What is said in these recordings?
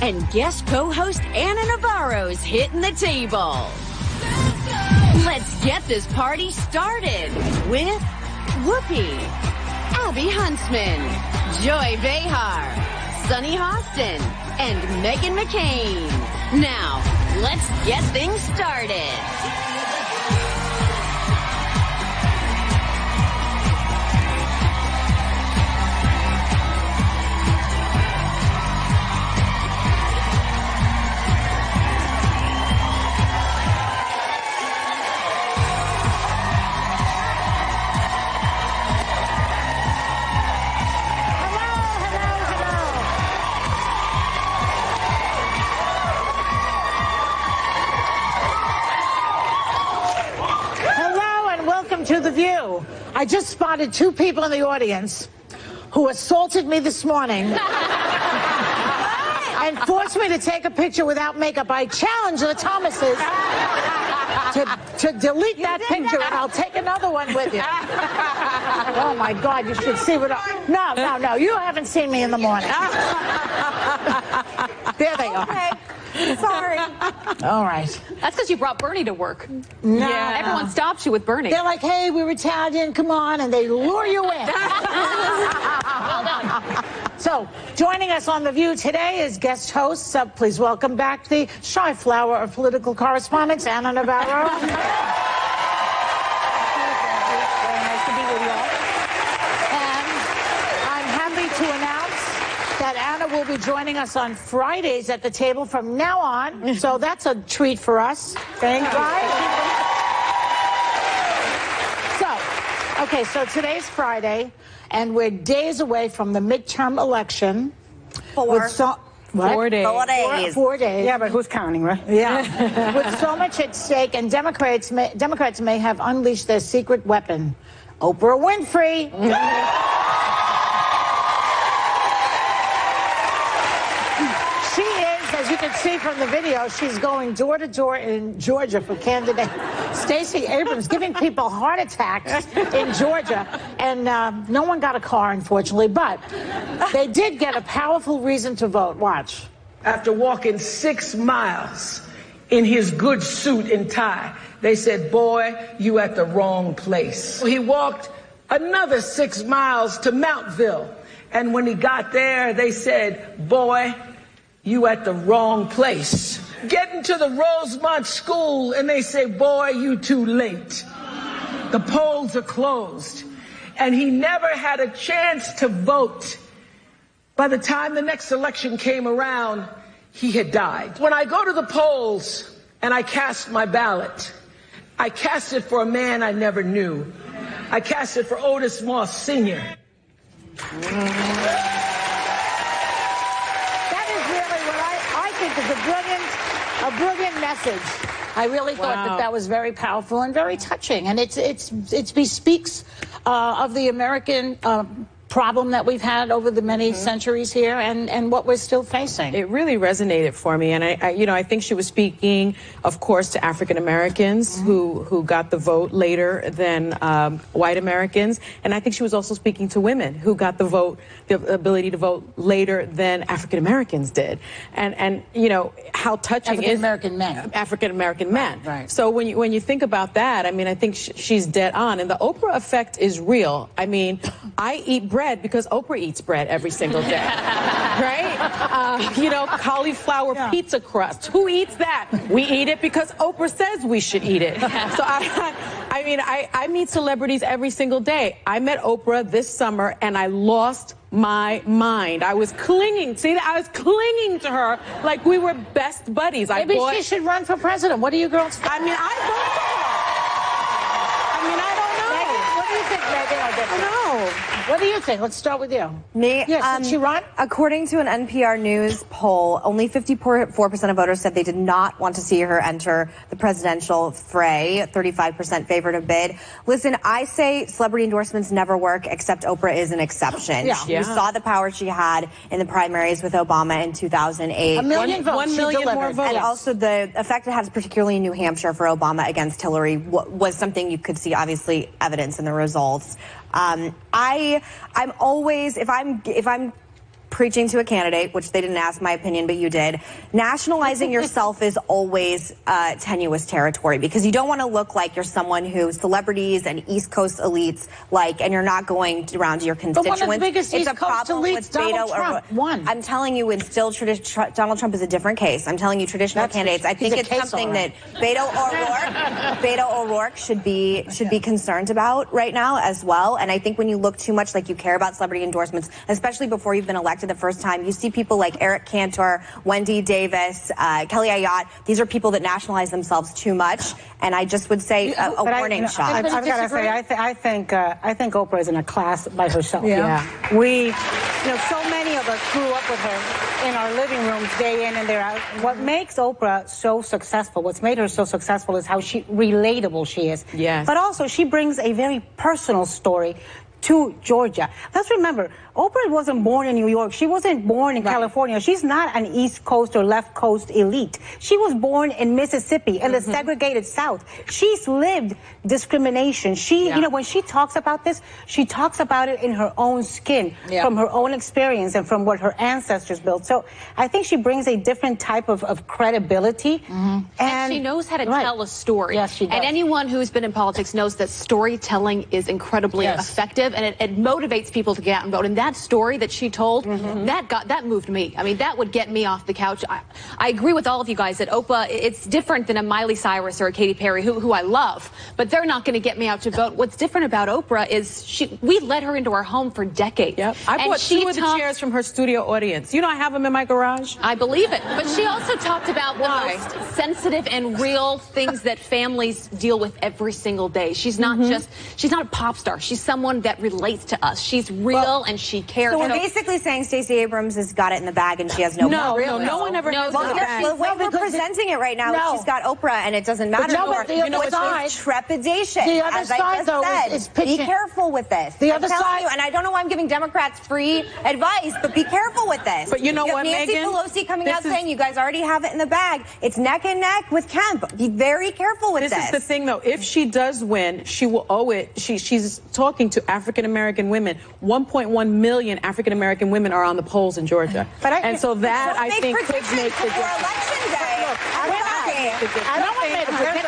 and guest co-host Anna Navarro's hitting the table. Let's get this party started with Whoopi, Abby Huntsman, Joy Behar, Sunny Hostin, and Meghan McCain. Now, let's get things started. To The View. I just spotted two people in the audience who assaulted me this morning and forced me to take a picture without makeup. I challenge the Thomases to delete that picture, and I'll take another one with you. Oh my God, you should see what No, you haven't seen me in the morning. There they are. Okay. Sorry. All right. That's because you brought Bernie to work. No. Yeah. Everyone stops you with Bernie. They're like, hey, we're Italian, come on, and they lure you in. Well done. So, joining us on The View today is guest hosts. Please welcome back the shy flower of political correspondence, Anna Navarro. Very nice to be with you all. And I'm happy to announce that Anna will be joining us on Fridays at the table from now on. So that's a treat for us. Thank you. So today's Friday, and we're days away from the midterm election. 4 days. 4 days. 4 days. Yeah, but who's counting, right? Yeah. With so much at stake, and Democrats may have unleashed their secret weapon, Oprah Winfrey. She is, as you can see from the video, she's going door to door in Georgia for candidate Stacey Abrams, giving people heart attacks in Georgia. And no one got a car, unfortunately, but they did get a powerful reason to vote. Watch. After walking 6 miles in his good suit and tie, they said, boy, you at the wrong place. He walked another 6 miles to Mountville. And when he got there, they said, boy, you at the wrong place. Getting to the Rosemont School, and they say, boy, you too late. The polls are closed. And he never had a chance to vote. By the time the next election came around, he had died. When I go to the polls and I cast my ballot, I cast it for a man I never knew. I cast it for Otis Moss Sr. A brilliant message. I really thought that was very powerful and very touching, and it bespeaks of the American problem that we've had over the many centuries here, and what we're still facing. It really resonated for me, and I think she was speaking, of course, to African Americans who got the vote later than white Americans, and I think she was also speaking to women who got the vote, the ability to vote later than African Americans did, and you know how touching African American men. African American men. Right. So when you think about that, I mean, I think she's dead on, and the Oprah effect is real. I mean, I eat bread because Oprah eats bread every single day, right? You know, cauliflower pizza crust. Who eats that? We eat it because Oprah says we should eat it. So I meet celebrities every single day. I met Oprah this summer, and I lost my mind. I was clinging. See, I was clinging to her like we were best buddies. Maybe she should run for president. What do you girls think? I mean, I vote for her. I mean, I don't know. Megan, what do you think, Megan? I don't know. What do you think? Let's start with you. Me? Yes, did she run? According to an NPR News poll, only 54% of voters said they did not want to see her enter the presidential fray. 35% favored a bid. Listen, I say celebrity endorsements never work, except Oprah is an exception. Yeah. We saw the power she had in the primaries with Obama in 2008. A million votes. 1 million more votes. And also the effect it has, particularly in New Hampshire for Obama against Hillary, was something you could see, obviously, evidence in the results. I'm always, if I'm preaching to a candidate, which they didn't ask my opinion, but you did. Nationalizing yourself is always tenuous territory because you don't want to look like you're someone who celebrities and East Coast elites like, and you're not going around to your constituents. But one of the biggest it's East a Coast problem elites, with Donald Trump, won. I'm telling you, it's still Donald Trump is a different case. I'm telling you, traditional candidates. I think it's something that Beto O'Rourke should be concerned about right now as well. And I think when you look too much like you care about celebrity endorsements, especially before you've been elected the first time, you see people like Eric Cantor, Wendy Davis, Kelly Ayotte. These are people that nationalize themselves too much. And I just would say a warning shot. I've got to say, I think Oprah is in a class by herself. Yeah. We, so many of us grew up with her in our living rooms day in and day out. What makes Oprah so successful, what's made her so successful is how relatable she is. Yes. But also she brings a very personal story to Georgia. Let's remember, Oprah wasn't born in New York. She wasn't born in California. She's not an East Coast or left coast elite. She was born in Mississippi in the segregated South. She's lived discrimination. She, when she talks about this, she talks about it in her own skin, from her own experience and from what her ancestors built. So I think she brings a different type of credibility. And she knows how to tell a story. Yes, she does. And anyone who's been in politics knows that storytelling is incredibly effective, and it motivates people to get out and vote. And that story that she told, that moved me. I mean, that would get me off the couch. I agree with all of you guys that Oprah, it's different than a Miley Cyrus or a Katy Perry, who I love, but they're not going to get me out to vote. What's different about Oprah is we let her into our home for decades. I bought two of the chairs from her studio audience. I have them in my garage. I believe it. But she also talked about the most sensitive and real things that families deal with every single day. She's not she's not a pop star. She's someone that relates to us. She's real and she cares. So we're basically saying Stacey Abrams has got it in the bag and she has no No, problem. no one ever has it in the bag. The way we're presenting it right now, she's got Oprah and it doesn't matter. But the other side, it's trepidation. The other as side, I just though, said, is pitching. be careful with this. The other side, and I don't know why I'm giving Democrats free advice, but be careful with this. But you know what, Nancy Megan? Pelosi coming out saying you guys already have it in the bag. It's neck and neck with Kemp. Be very careful with this. This is the thing, though. If she does win, she will owe it. She's talking to African-American women. 1.1 million African-American women are on the polls in Georgia. And so that, I think, could make the difference.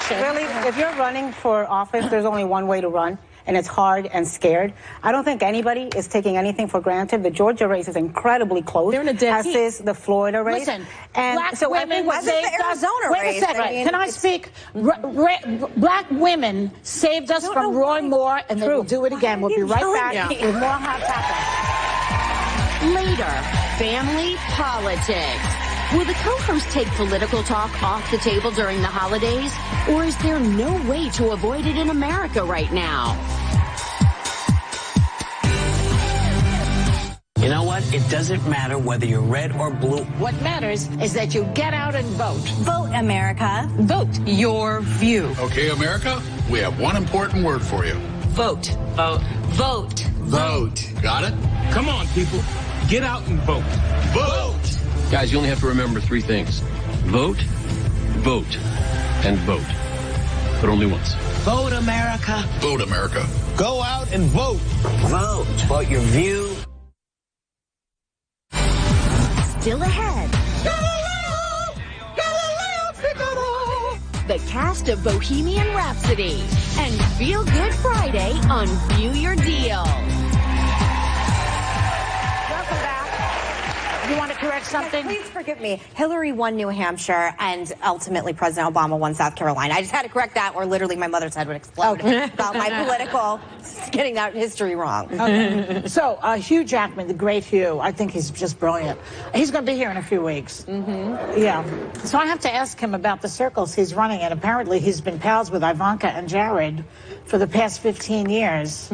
Really, if you're running for office, there's only one way to run, and it's hard and scared. I don't think anybody is taking anything for granted. The Georgia race is incredibly close, They're in a dead as heat. is the Florida race. Listen, and black so women I think the Arizona Wait race. a second. I mean, Can I speak? Black women saved us from Roy Moore, and they will do it again. We'll be right back with more Hot Topics. Later, family politics. Will the co-host take political talk off the table during the holidays? Or is there no way to avoid it in America right now? You know what? It doesn't matter whether you're red or blue. What matters is that you get out and vote. Vote, America. Vote your view. Okay, America, we have one important word for you. Vote. Vote. Vote. Vote. Got it? Come on, people. Get out and vote. Vote! Guys, you only have to remember three things. Vote, vote, and vote. But only once. Vote, America. Vote, America. Go out and vote. Vote. Vote your view. Still ahead. The cast of Bohemian Rhapsody and Feel Good Friday on View Your Deal. Welcome back. You want to correct something? Please forgive me. Hillary won New Hampshire, and ultimately President Obama won South Carolina. I just had to correct that, or literally my mother's head would explode about my political getting that history wrong. Okay. So, Hugh Jackman, the great Hugh, I think he's just brilliant. He's going to be here in a few weeks. Yeah. So I have to ask him about the circles he's running, and apparently he's been pals with Ivanka and Jared for the past 15 years.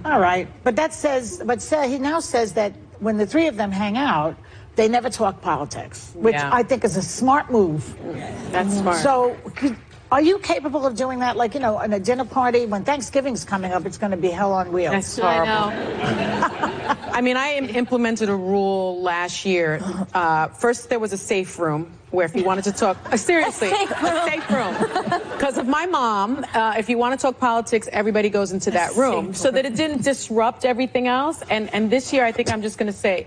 All right. But he now says that when the three of them hang out, they never talk politics, which I think is a smart move. That's smart. So Are you capable of doing that? Like, you know, in a dinner party, when Thanksgiving's coming up, it's going to be hell on wheels. That's horrible. I know. I mean, I implemented a rule last year. First, there was a safe room where if you wanted to talk, seriously, a safe room. Because of my mom, if you want to talk politics, everybody goes into that room so that it didn't disrupt everything else. And this year, I think I'm just going to say,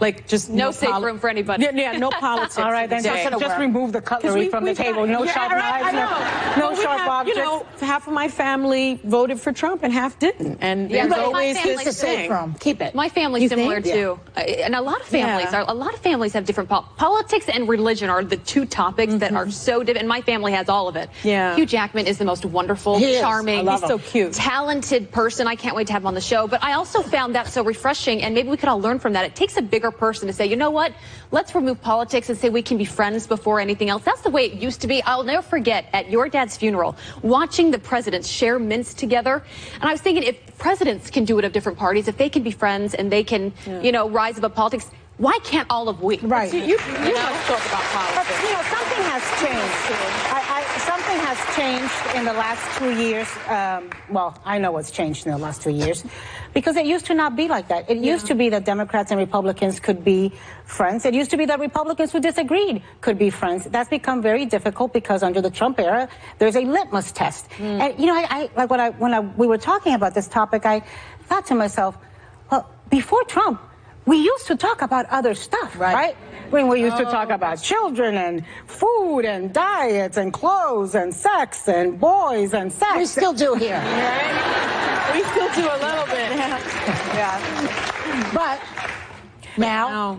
like, just no safe room for anybody. Yeah, no politics. All right, then just remove the cutlery from the table. No sharp knives, no sharp objects. You know, half of my family voted for Trump and half didn't. And there's always this thing. Keep it. My family's similar too, and a lot of families have different politics and religion are the two topics that are so different. And my family has all of it. Yeah. Hugh Jackman is the most wonderful, charming, he's so cute, talented person. I can't wait to have him on the show. But I also found that so refreshing, and maybe we could all learn from that. It takes a bigger person to say, you know what? Let's remove politics and say we can be friends before anything else. That's the way it used to be. I'll never forget at your dad's funeral, watching the presidents share mints together. And I was thinking, if presidents can do it of different parties, if they can be friends and they can, you know, rise above politics, why can't all of we? Right. You must talk about politics. But, you know, something has changed. Something has changed in the last 2 years. Well, I know what's changed in the last 2 years. Because it used to not be like that. It used to be that Democrats and Republicans could be friends. It used to be that Republicans who disagreed could be friends. That's become very difficult because under the Trump era, there's a litmus test. And, you know, when we were talking about this topic, I thought to myself, well, before Trump, we used to talk about other stuff, right? When we used to talk about children and food and diets and clothes and sex and boys and sex. We still do here. Right? We still do a little bit. Yeah.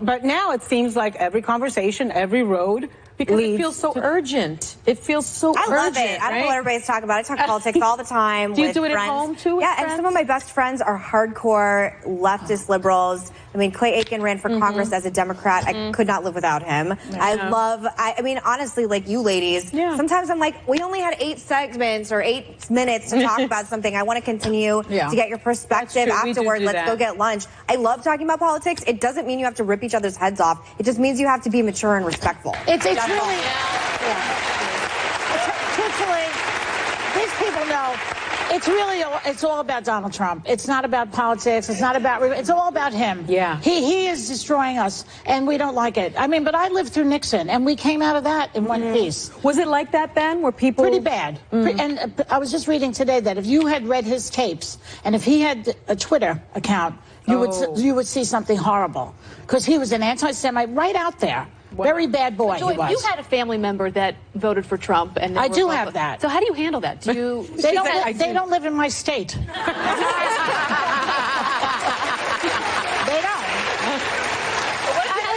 But now it seems like every conversation, every road, because it feels so urgent. It feels so urgent. I love it. I don't know what everybody's talking about. I talk politics all the time. Do you with do it friends. at home too? Yeah, and some of my best friends are hardcore leftist liberals. I mean, Clay Aiken ran for Congress as a Democrat. I could not live without him. I mean, honestly, like you ladies, sometimes I'm like, we only had 8 segments or 8 minutes to talk about something. I want to continue to get your perspective afterward. Let's go get lunch. I love talking about politics. It doesn't mean you have to rip each other's heads off. It just means you have to be mature and respectful. It's really... Truthfully, these people know it's all about Donald Trump. It's not about politics. It's not about, it's all about him. Yeah. He is destroying us, and we don't like it. I mean, but I lived through Nixon, and we came out of that in one piece. Was it like that then, where people... Pretty bad. And I was just reading today that if you had read his tapes, and if he had a Twitter account, you would see something horrible. Because he was an anti-Semite right out there. Very bad boy. So if you had a family member that voted for Trump, and I do have that. So how do you handle that? Do you? They don't live in my state. They don't.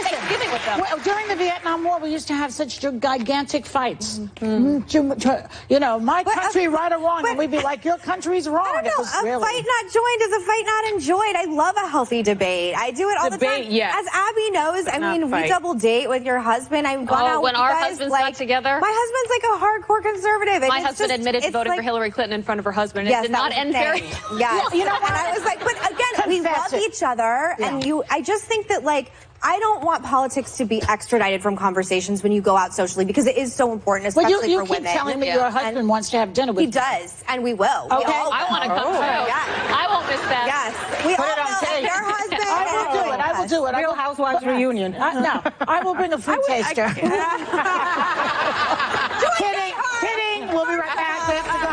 Thanksgiving with them. Well, during the Vietnam War, we used to have such gigantic fights. You know, my country right or wrong, and we'd be like, your country's wrong. I don't know. A fight not joined is a fight not enjoyed. I love a healthy debate. I do it all the time. Yes. As Abby knows, I mean, we double date with your husband. I've gone out when with our you guys, husbands like, got together. My husband's like a hardcore conservative. My husband admitted to voting for Hillary Clinton in front of her husband. Yes, it did not end very. Yes. You know what? And I was like, but again, we love each other, and I just think that, like, I don't want politics to be extradited from conversations when you go out socially, because it is so important, especially for women. You keep telling me your husband wants to have dinner with you. He does, and we will. Okay. I want to come too. I won't miss that. Yes. We Put all it on know tape. your husband. I will do it. I will do it. Real Housewives reunion. No, I will bring a food taster. Kidding. We'll be right back. We have to go.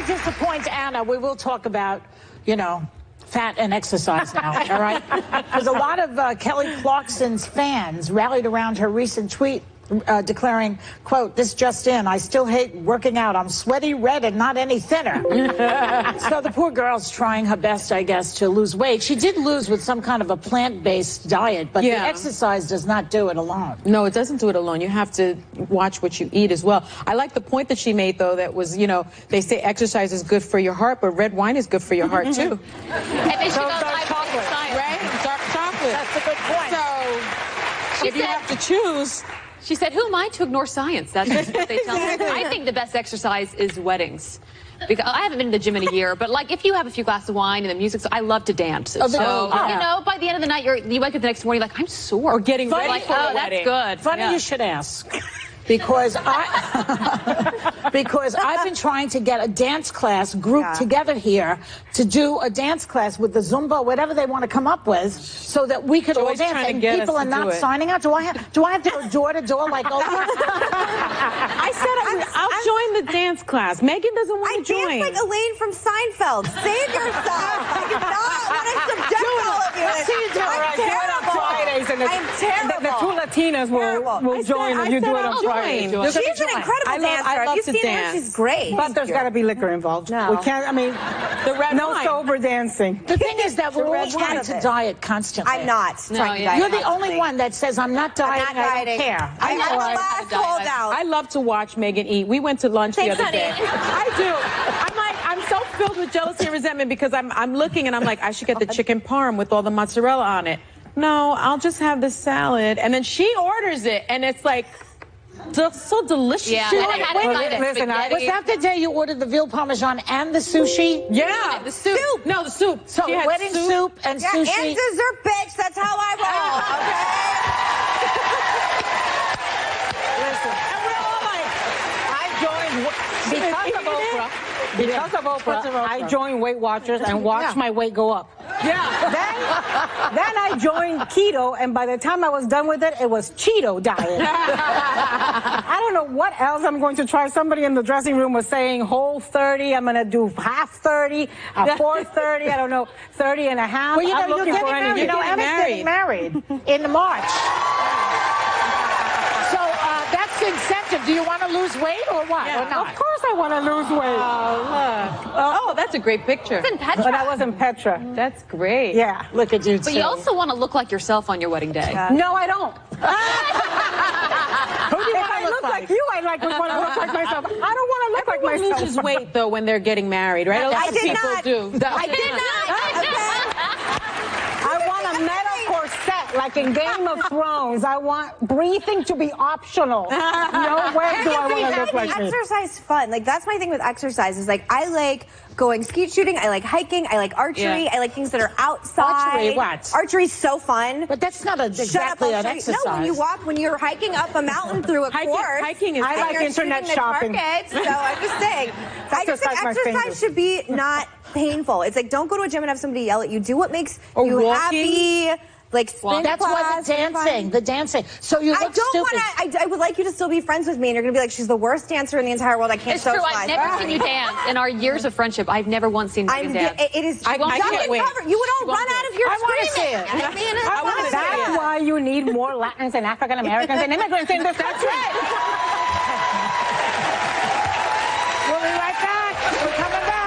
Disappoint Anna, we will talk about, you know, fat and exercise now, all right? Because a lot of Kelly Clarkson's fans rallied around her recent tweet declaring, quote, "This just in, I still hate working out. I'm sweaty, red, and not any thinner." So the poor girl's trying her best, I guess, to lose weight. She did lose with some kind of a plant-based diet, but the exercise does not do it alone. No, it doesn't do it alone. You have to watch what you eat as well. I like the point that she made, though, that was, you know, they say exercise is good for your heart, but red wine is good for your heart, too. And then she goes, dark chocolate, right? Dark chocolate. That's a good point. So if you have to choose... She said, who am I to ignore science? That's what they tell me. I think the best exercise is weddings. Because I haven't been to the gym in a year, but like if you have a few glasses of wine and the music, I love to dance. So, you know, by the end of the night, you wake up the next morning like, I'm sore. Or getting ready like, for a wedding. That's good. Funny you should ask. Because because I've been trying to get a dance class grouped together here to do a dance class with the Zumba, whatever they want to come up with, so that we could all dance. And people are not signing up. Do I have to go door to door like Oprah? I said I'll join the dance class. Megan doesn't want to join. I dance like Elaine from Seinfeld. Save yourself. I do not want to subject all of you. Let's see you do it. I'm terrible. I'm terrible. The two Latinas will join and you do it on Friday. She's an incredible dancer. Have you seen her? She's great. But there's got to be liquor involved. No. We can't, I mean, no sober dancing. The thing is that we're all trying to diet constantly. I'm not trying to diet. You're the only one that says, I'm not dieting, I don't care. I'm the last holdout. I love to watch Megan eat. We went to lunch the other day. I do. I'm so filled with jealousy and resentment because I'm looking and I'm like, I should get the chicken parm with all the mozzarella on it. No, I'll just have the salad. And then she orders it, and it's like so delicious. Yeah, listen, was that the day you ordered the veal parmesan and the sushi? Yeah, the soup. No, the soup. So wedding soup and sushi. And dessert, bitch. That's how I roll. Okay. Listen, and we're all like, I joined because of Oprah. I joined Weight Watchers and watched my weight go up. Yeah. Then I joined keto, and by the time I was done with it, it was Cheeto diet. I don't know what else I'm going to try. Somebody in the dressing room was saying whole 30. I'm going to do half 30, a 4:30. I don't know, 30 and a half. Well, I'm looking for anything. You know, Emma's getting married in March. So that's the incentive. Do you want to lose weight or what? Yeah. Or not? Of course I want to lose weight. Oh, that's a great picture. It's in Petra. But I was in Petra. That's great. Yeah, look at you. But you also want to look like yourself on your wedding day. No, I don't. Who do you If I look like you, I want to look like myself. I don't want to look like Everyone myself. loses weight though when they're getting married, right? A lot I of did people not. do. I did not. I want a metal corset like in Game of Thrones. I want breathing to be optional. No way do I want to look like me. Exercise fun. Like that's my thing with exercise is like I like going skeet shooting, I like hiking, I like archery, I like things that are outside. Archery, what? Archery's so fun. But that's not exactly an exercise. No, when you're hiking up a mountain through a course. Hiking is I like internet shopping. Targets, so I'm just saying. I just think exercise should be not painful. It's like don't go to a gym and have somebody yell at you. Do what makes you happy. Like spin that's class, why the dancing. So you look stupid. I would like you to still be friends with me, and you're gonna be like, she's the worst dancer in the entire world. I can't socialize. It's true. I've never seen you dance. In our years of friendship, I've never once seen you dance. It is. I can't wait. You would all run out of here screaming. See it. I want to see it. That's why you need more Latins and African Americans and immigrants in this country. We'll be right back. We're coming back.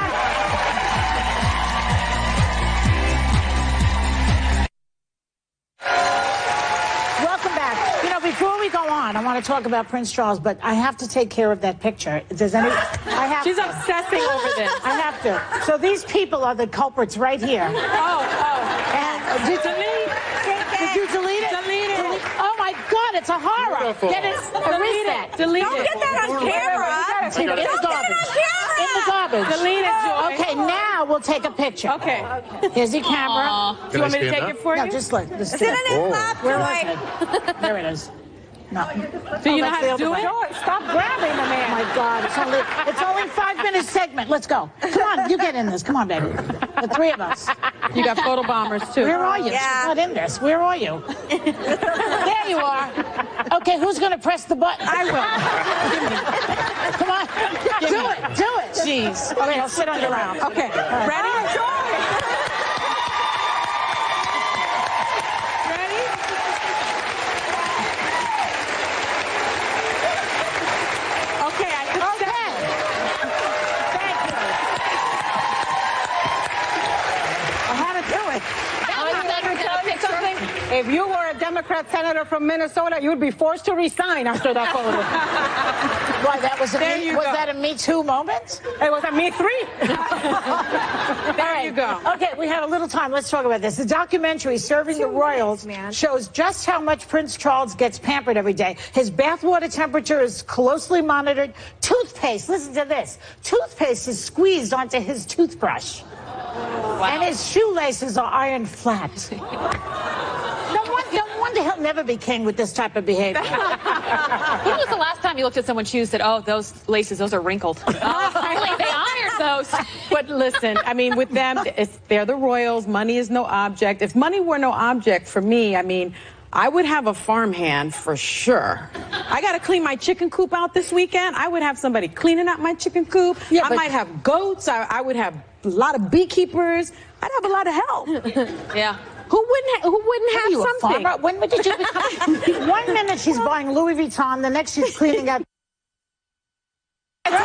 Welcome back. You know, before we go on, I want to talk about Prince Charles, but I have to take care of that picture. She's obsessing over this. I have to. So these people are the culprits right here. And Did you delete it? Delete it. Oh my God, it's a horror. Beautiful. Get it. Erase that. Delete Don't it. get that on camera. In the garbage. In the garbage. Delete it, Joy. Okay, now we'll take a picture. Okay. Here's the camera. Do you want me to take it for you? No, just look. Sit in his lap, Joy. There it is. No. Do you know how to do it? Stop grabbing the man. Oh my God, it's only 5-minute segment. Let's go. Come on, you get in this. Come on, baby. The three of us. You got photo bombers too. Where are you? Yeah. She's not in this. Where are you? There you are. Okay, who's going to press the button? I will. Come on. Do it. Do it. Jeez. Okay, I'll sit on your lap. Okay. Ready? If you were a Democrat senator from Minnesota, you'd be forced to resign after that photo. Why, that was There you go. that a Me Too moment? It was a Me 3. There you go. Okay, we have a little time. Let's talk about this. The documentary, Serving the Royals, shows just how much Prince Charles gets pampered every day. His bathwater temperature is closely monitored. Toothpaste, listen to this. Toothpaste is squeezed onto his toothbrush. Wow. And his shoelaces are ironed flat. No wonder he'll never be king with this type of behavior. When was the last time you looked at someone's shoes and said, oh, those laces, those are wrinkled? Oh, finally, they ironed those. But listen, I mean, with them, they're the royals. Money is no object. If money were no object for me, I mean, I would have a farmhand for sure. I got to clean my chicken coop out this weekend. I would have somebody cleaning out my chicken coop. Yeah, I might have goats. I would have a lot of beekeepers. I'd have a lot of help. Yeah. Who wouldn't have you something? A farmer? When did you become? 1 minute she's buying Louis Vuitton, the next she's cleaning up. Right?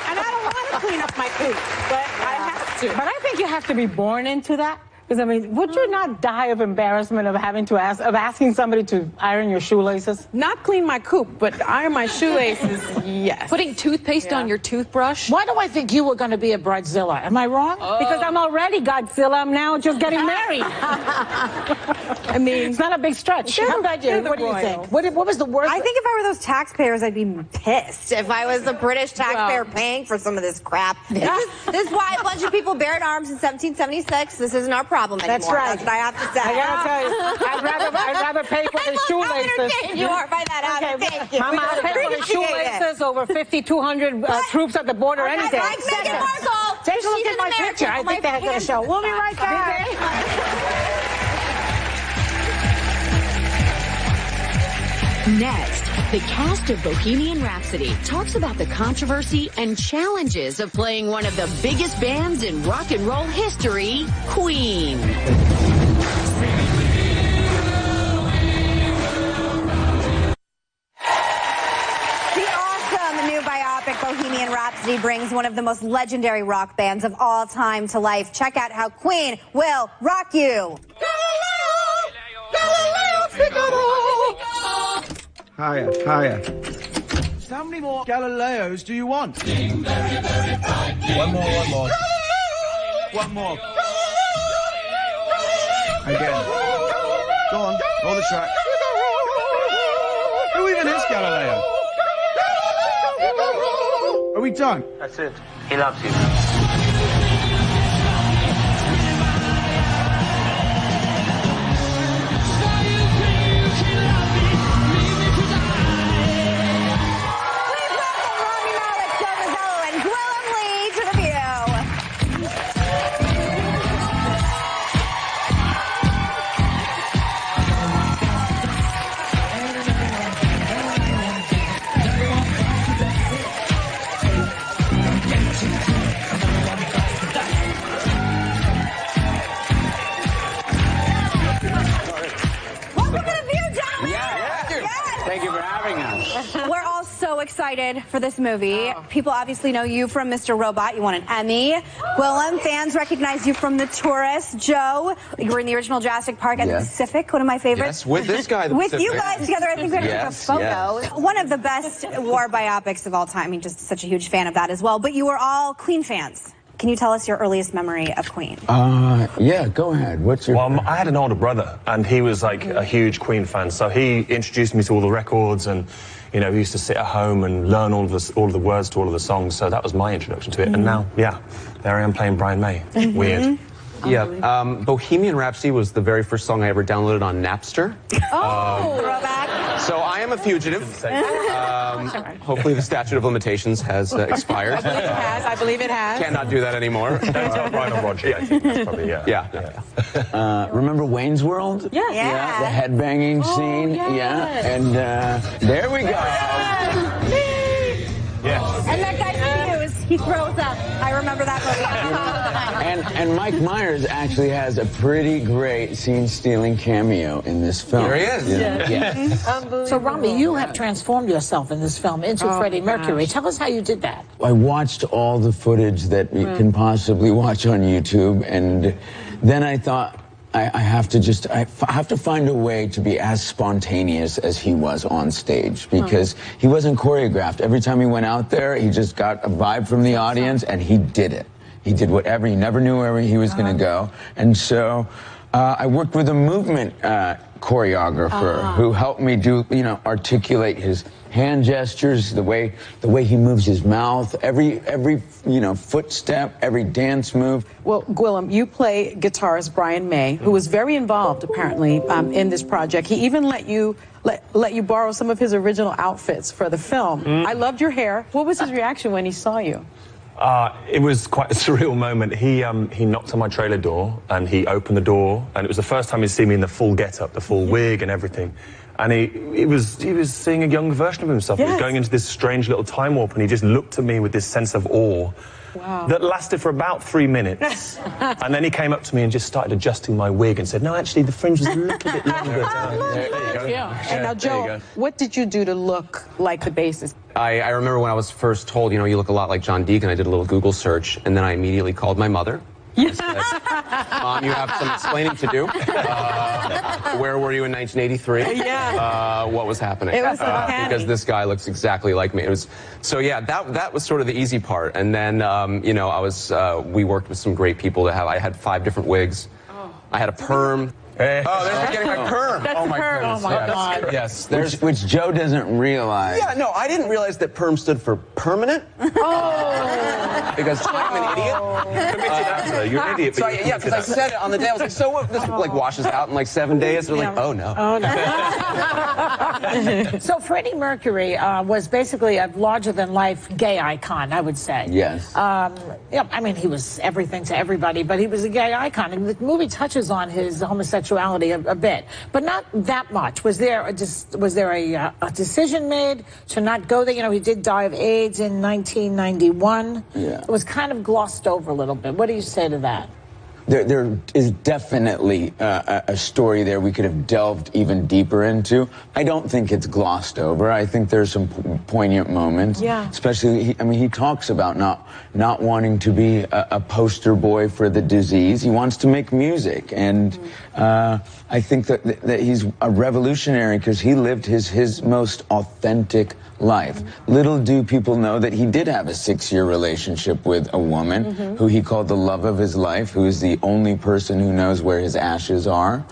And I don't want to clean up my coop, but I have to. But I think you have to be born into that. Because, I mean, would you not die of embarrassment of having to asking somebody to iron your shoelaces? Not clean my coop, but iron my shoelaces, yes. Putting toothpaste on your toothbrush? Why do I think you were going to be a bridezilla? Am I wrong? Oh. Because I'm already Godzilla. I'm now just getting married. I mean, it's not a big stretch. How about you? What do you think? What was the worst? I think if I were those taxpayers, I'd be pissed if I was the British taxpayer paying for some of this crap. Yeah. This is why a bunch of people bared arms in 1776. This isn't our problem anymore. That's right. That's what I have to say. I gotta tell you, I'd rather pay for the shoelaces. You are by that, Adam. Thank you. Mama, I'd pay for the shoelaces over 5,200 troops at the border any day. Like Meghan Markle. Take a look She's at my an American. picture. I think they have to show. We'll be right back. Next, the cast of Bohemian Rhapsody talks about the controversy and challenges of playing one of the biggest bands in rock and roll history, Queen. New biopic Bohemian Rhapsody brings one of the most legendary rock bands of all time to life. Check out how Queen will rock you. Higher. How many more Galileos do you want? One more. One more. Again. Go on, roll the track. Who even is Galileo? Are we done? That's it. He loves you. We're all so excited for this movie. People obviously know you from Mr. Robot. You won an Emmy. Willem, fans recognize you from The Tourist. Joe, you were in the original Jurassic Park and the Pacific, one of my favorites. Yes, with this guy, the With Pacific. you guys together, I think we're going to take a photo. Yes. One of the best war biopics of all time. I mean, just such a huge fan of that as well. But you were all Queen fans. Can you tell us your earliest memory of Queen? Yeah, go ahead. What's your... Well, I had an older brother, and he was like a huge Queen fan. So he introduced me to all the records, and you know, we used to sit at home and learn all of the words to all of the songs. So that was my introduction to it. And now, yeah, there I am playing Brian May. Weird. Yeah, Bohemian Rhapsody was the very first song I ever downloaded on Napster. Throwback. So I am a fugitive. Hopefully the statute of limitations has expired. I believe it has. Cannot do that anymore. Right on Roger. I think that's probably, Yeah. Remember Wayne's World? Yeah. Yeah, the headbanging scene. Yes. Yeah, and there we go. Yes. And that guy Hughes, he throws up. I remember that movie. And Mike Myers actually has a pretty great scene-stealing cameo in this film. There he is. Yeah. So, Rami, you have transformed yourself in this film into Freddie Mercury. Tell us how you did that. I watched all the footage that you can possibly watch on YouTube, and then I thought, I have to find a way to be as spontaneous as he was on stage, because he wasn't choreographed. Every time he went out there, he just got a vibe from the audience, and he did it. He did whatever. He never knew where he was going to go. And so I worked with a movement choreographer who helped me do, articulate his hand gestures, the way he moves his mouth, every footstep, every dance move. Well, Gwilym, you play guitarist Brian May, who was very involved apparently in this project. He even let you borrow some of his original outfits for the film. I loved your hair. What was his reaction when he saw you? It was quite a surreal moment. He knocked on my trailer door, and he opened the door, and it was the first time he'd seen me in the full get-up, the full wig and everything. And he was seeing a younger version of himself. Yes. He was going into this strange little time warp, and he just looked at me with this sense of awe. Wow. That lasted for about 3 minutes. And then he came up to me and just started adjusting my wig and said, no, actually, the fringe was a little bit longer. There you go. Yeah. And now, Joe, what did you do to look like the bassist? I remember when I was first told, you look a lot like John Deacon, I did a little Google search, and then I immediately called my mother. I said, Mom, you have some explaining to do. Where were you in 1983? Yeah. What was happening? It was because this guy looks exactly like me. It was that was sort of the easy part. And then we worked with some great people I had 5 different wigs. I had a perm. Hey. Oh, there's me getting my perm. That's my perm. goodness. Oh my God. Yes. Which Joe doesn't realize. Yeah, no, I didn't realize that perm stood for permanent. Oh. Because I'm an idiot. You're an idiot. So because I said it on the day. I was like, so what? This washes out in like 7 days. They're like, oh no. Oh no. So Freddie Mercury was basically a larger-than-life gay icon, I would say. Yes. I mean, he was everything to everybody, but he was a gay icon, and the movie touches on his homosexuality a bit, but not that much. Was there a decision made to not go there? He did die of AIDS in 1991. Yeah. It was kind of glossed over a little bit. What do you say to that? There is definitely a story there we could have delved even deeper into. I don't think it's glossed over. I think there's some poignant moments. Yeah. Especially, he talks about not wanting to be a poster boy for the disease. He wants to make music, and I think that he's a revolutionary because he lived his most authentic life. Little do people know that he did have a 6-year relationship with a woman who he called the love of his life, who is the only person who knows where his ashes are,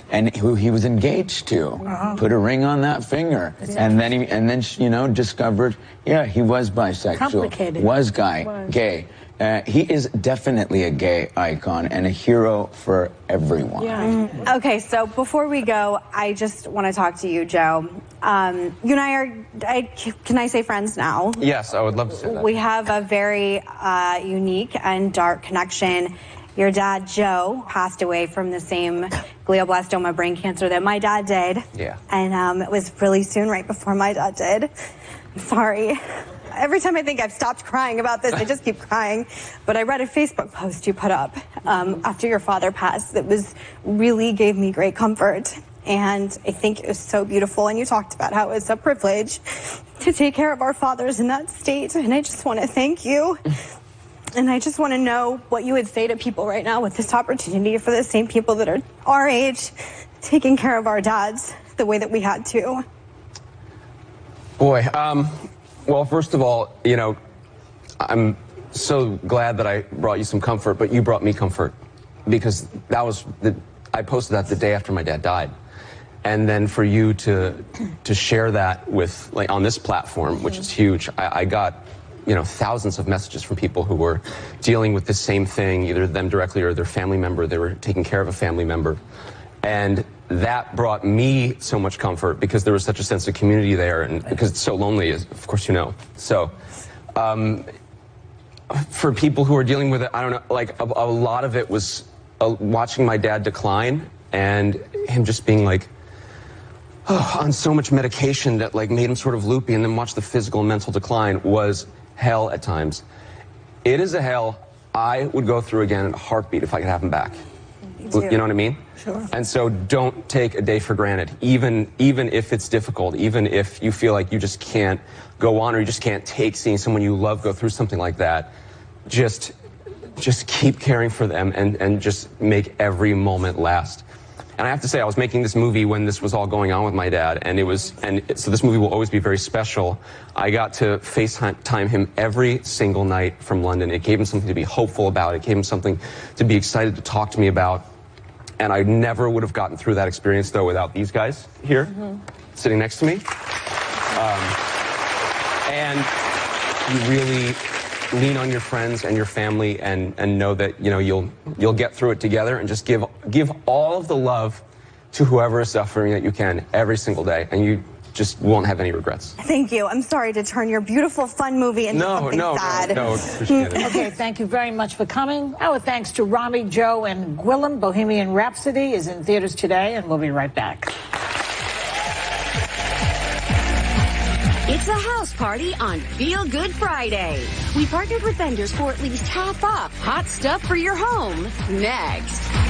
and who he was engaged to. Put a ring on that finger, and then discovered, he was bisexual, was gay. He is definitely a gay icon and a hero for everyone. Yeah. Okay, so before we go, I just want to talk to you, Joe. You and I are, can I say friends now? Yes, I would love to say that. We have a very unique and dark connection. Your dad, Joe, passed away from the same glioblastoma brain cancer that my dad did. Yeah. And it was really soon, right before my dad did. I'm sorry. Every time I think I've stopped crying about this, I just keep crying. But I read a Facebook post you put up after your father passed that really gave me great comfort. And I think it was so beautiful. And you talked about how it's a privilege to take care of our fathers in that state. And I just want to thank you. And I just want to know what you would say to people right now with this opportunity for the same people that are our age, taking care of our dads the way that we had to. Boy, well, first of all, I'm so glad that I brought you some comfort, but you brought me comfort because I posted that the day after my dad died. And then for you to share that with, on this platform, which is huge, I got, thousands of messages from people who were dealing with the same thing, either them directly or their family member. They were taking care of a family member. And that brought me so much comfort because there was such a sense of community there, and because it's so lonely, of course you know. So, for people who are dealing with it, I don't know, a lot of it was watching my dad decline and him just being on so much medication that made him sort of loopy, and then watch the physical and mental decline was hell at times. It is a hell I would go through again in a heartbeat if I could have him back. You know what I mean? Sure. And so don't take a day for granted, even if it's difficult, even if you feel like you just can't go on or you just can't take seeing someone you love go through something like that. Just just keep caring for them and just make every moment last. And I have to say, I was making this movie when this was all going on with my dad, so this movie will always be very special. I got to FaceTime him every single night from London. It gave him something to be hopeful about. It gave him something to be excited to talk to me about. And I never would have gotten through that experience, though, without these guys here, sitting next to me. And you really lean on your friends and your family and know that, you know, you'll get through it together, and just give all of the love to whoever is suffering that you can every single day, and you just won't have any regrets. Thank you. I'm sorry to turn your beautiful, fun movie into something sad. No, appreciate it. Okay, thank you very much for coming. Our thanks to Rami, Joe, and Gwillem. Bohemian Rhapsody is in theaters today, and we'll be right back. It's a house party on Feel Good Friday. We partnered with vendors for at least half off hot stuff for your home. Next.